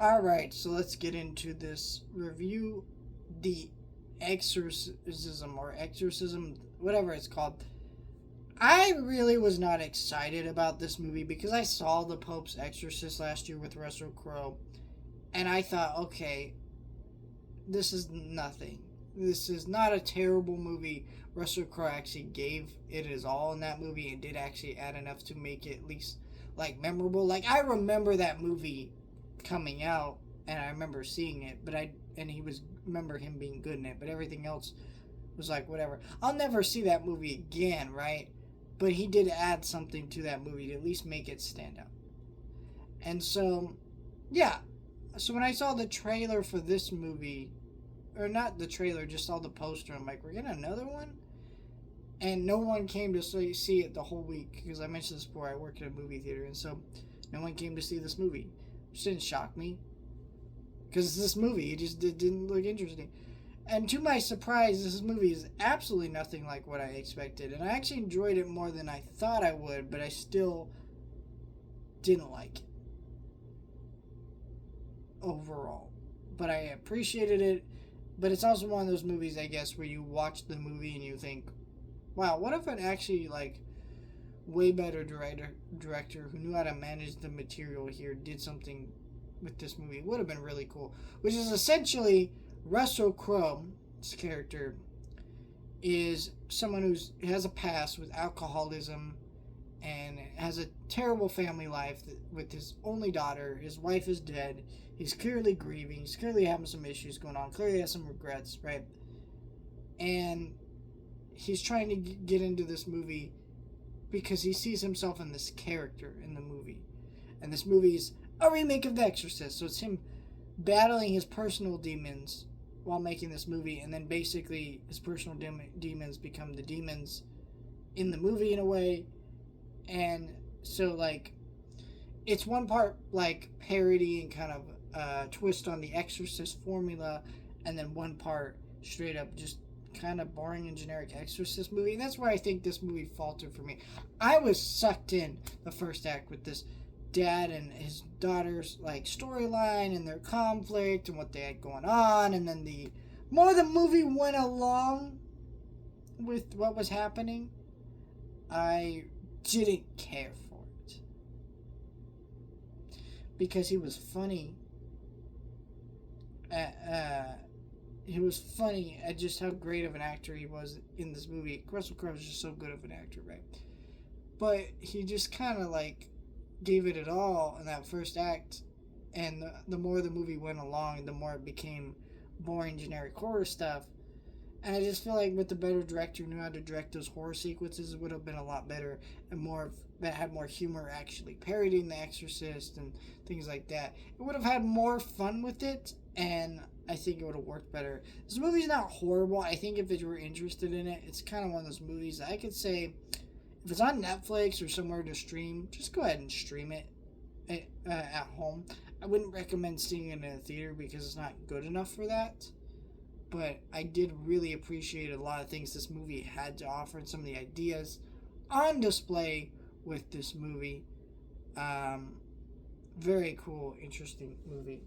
Alright, so let's get into this review. The Exorcism, whatever it's called. I really was not excited about this movie because I saw The Pope's Exorcist last year with Russell Crowe, and I thought, okay, this is nothing. This is not a terrible movie. Russell Crowe actually gave it his all in that movie and did actually add enough to make it at least like memorable. Like I remember that movie coming out and I remember seeing it, but he was remember him being good in it, but everything else was like whatever. I'll never see that movie again, right? But he did add something to that movie to at least make it stand out. And so, yeah. So when I saw the trailer for this movie, or not the trailer, just saw the poster, I'm like, we're getting another one? And no one came to see it the whole week, because I mentioned this before, I work at a movie theater, and so no one came to see this movie. Which didn't shock me, because it's this movie, it didn't look interesting. And to my surprise, this movie is absolutely nothing like what I expected, and I actually enjoyed it more than I thought I would, but I still didn't like it overall. But I appreciated it, but it's also one of those movies, I guess, where you watch the movie and you think, wow, what if an actually, like, way better director who knew how to manage the material here did something with this movie? It would have been really cool. Which is essentially Russell Crowe's character is someone who has a past with alcoholism and has a terrible family life with his only daughter. His wife is dead. He's clearly grieving. He's clearly having some issues going on. Clearly has some regrets, right? And he's trying to get into this movie because he sees himself in this character in the movie. And this movie is a remake of The Exorcist. So it's him battling his personal demons while making this movie. And then basically his personal demons become the demons in the movie in a way. And so, like, it's one part, like, parody and kind of twist on the Exorcist formula. And then one part straight up just kind of boring and generic Exorcist movie. And that's where I think this movie faltered for me. I was sucked in the first act with this dad and his daughter's like storyline and their conflict and what they had going on, and then the more the movie went along with what was happening, I didn't care for it because he was funny. He was funny at just how great of an actor he was in this movie. Russell Crowe was just so good of an actor, right? But he just kind of like gave it all in that first act, and the more the movie went along, the more it became boring, generic horror stuff. And I just feel like with the better director who knew how to direct those horror sequences, it would have been a lot better and more that had more humor, actually parodying The Exorcist and things like that. It would have had more fun with it, and I think it would have worked better. This movie's not horrible. I think if you were interested in it, it's kind of one of those movies that I could say, if it's on Netflix or somewhere to stream, just go ahead and stream it at home. I wouldn't recommend seeing it in a theater because it's not good enough for that. But I did really appreciate a lot of things this movie had to offer and some of the ideas on display with this movie. Very cool, interesting movie.